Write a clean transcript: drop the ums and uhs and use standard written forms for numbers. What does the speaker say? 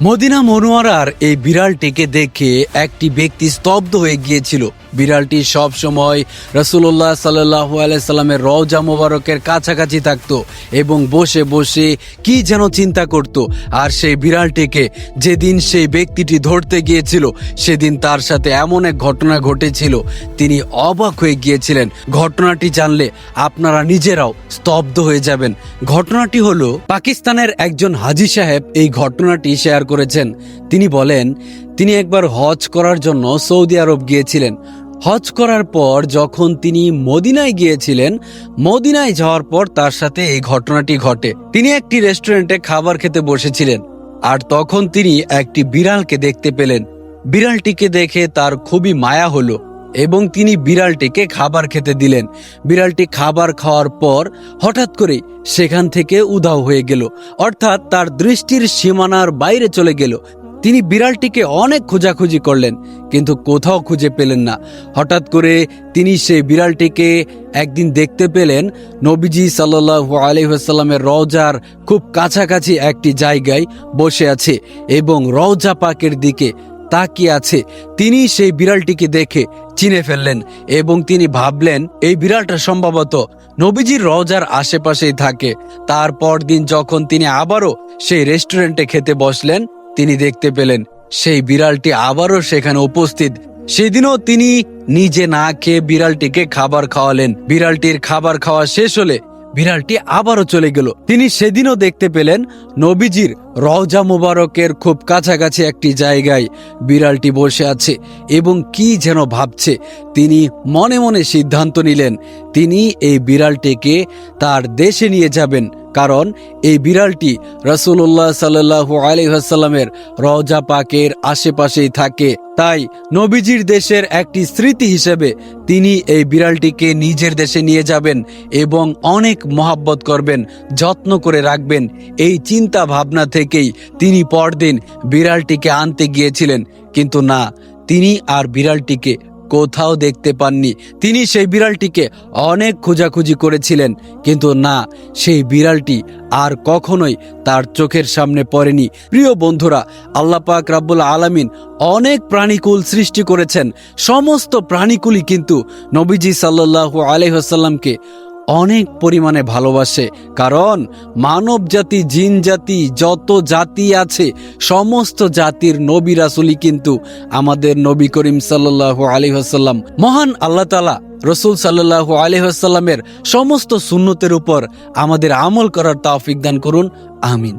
Medina মনোয়ারার এই বিড়ালটিকে দেখে একটি ব্যক্তি স্তব্ধ হয়ে গিয়েছিল। বিড়ালটি সব সময় রাসূলুল্লাহ সাল্লাল্লাহু আলাইহি সাল্লামের রওজা মোবারকের কাছাকাছি থাকতো এবং বসে বসে কি যেন চিন্তা করত। আর সেই বিড়ালটিকে যেদিন সেই ব্যক্তিটি ধরতে গিয়েছিল সেদিন তার সাথে এমন এক ঘটনা ঘটেছিল, তিনি অবাক হয়ে গিয়েছিলেন। ঘটনাটি জানলে আপনারা নিজেরাও স্তব্ধ হয়ে যাবেন। ঘটনাটি হলো, পাকিস্তানের একজন হাজী সাহেব এই ঘটনাটি শেয়ার করেছেন। তিনি বলেন, তিনি একবার হজ করার জন্য সৌদি আরব গিয়েছিলেন। হজ করার পর যখন তিনি মদিনায় গিয়েছিলেন, মদিনায় যাওয়ার পর তার সাথে এই ঘটনাটি ঘটে। তিনি একটি রেস্টুরেন্টে খাবার খেতে বসেছিলেন আর তখন তিনি একটি বিড়ালকে দেখতে পেলেন। বিড়ালটিকে দেখে তার খুবই মায়া হলো এবং তিনি বিড়ালটিকে খাবার খেতে দিলেন। বিড়ালটি খাবার খাওয়ার পর হঠাৎ করে সেখান থেকে উধাও হয়ে গেল, অর্থাৎ তার দৃষ্টির সীমানার বাইরে চলে গেল। তিনি বিড়ালটিকে অনেক খোঁজাখুঁজি করলেন কিন্তু কোথাও খুঁজে পেলেন না। হঠাৎ করে তিনি সেই বিড়ালটিকে একদিন দেখতে পেলেন নবীজি সাল্লাল্লাহু আলাইহি ওয়াসাল্লামের রওজার খুব কাছাকাছি একটি জায়গায় বসে আছে এবং রওজা পাকের দিকে তাকিয়ে আছে। তিনি সেই বিড়ালটিকে দেখে চিনে ফেললেন এবং তিনি ভাবলেন এই বিড়ালটা সম্ভবত নবীজির রওজার আশেপাশেই থাকে। তারপর দিন যখন তিনি আবারও সেই রেস্টুরেন্টে খেতে বসলেন, তিনি দেখতে পেলেন সেই বিড়ালটি আবারও সেখানে উপস্থিত। সেদিনও তিনি নিজে না খেয়ে বিড়ালটিকে খাবার খাওয়ালেন। বিড়ালটির খাবার খাওয়া শেষ হলে বিড়ালটি আবারও চলে গেল। তিনি সেদিনও দেখতে পেলেন নবীজির রওজা মুবারকের খুব কাছাকাছি একটি জায়গায় বিড়ালটি বসে আছে এবং কি যেন ভাবছে। তিনি মনে মনে সিদ্ধান্ত নিলেন তিনি এই বিড়ালটিকে তার দেশে নিয়ে যাবেন, কারণ এই বিড়ালটি রাসূলুল্লাহ সাল্লাল্লাহু আলাইহি ওয়াসাল্লামের রওজা পাকের আশেপাশেই থাকে। তাই নবীজির দেশের একটি স্মৃতি হিসেবে তিনি এই বিড়ালটিকে নিজের দেশে নিয়ে যাবেন এবং অনেক মহাব্বত করবেন, যত্ন করে রাখবেন। এই চিন্তা ভাবনা থেকেই তিনি পরদিন বিড়ালটিকে আনতে গিয়েছিলেন, কিন্তু না, তিনি আর বিড়ালটিকে কোথাও দেখতে পাননি। তিনি সেই বিড়ালটিকে অনেক খোঁজাখুঁজি করেছিলেন কিন্তু না, সেই বিড়ালটি আর কখনোই তার চোখের সামনে পড়েনি। প্রিয় বন্ধুরা, আল্লাহ পাক রাব্বুল আলামিন অনেক প্রাণীকুল সৃষ্টি করেছেন। সমস্ত প্রাণীকুলই কিন্তু নবীজি সাল্লাল্লাহু আলাইহি ওয়াসাল্লামকে অনেক পরিমাণে ভালোবাসে, কারণ মানব জাতি, জিন জাতি, যত জাতি আছে সমস্ত জাতির নবী রাসূলই কিন্তু আমাদের নবী করিম সাল্লাল্লাহু আলাইহি ওয়াসাল্লাম। মহান আল্লাহ তাআলা রাসূল সাল্লাল্লাহু আলাইহি ওয়াসাল্লামের সমস্ত সুন্নতের উপর আমাদের আমল করার তৌফিক দান করুন। আমিন।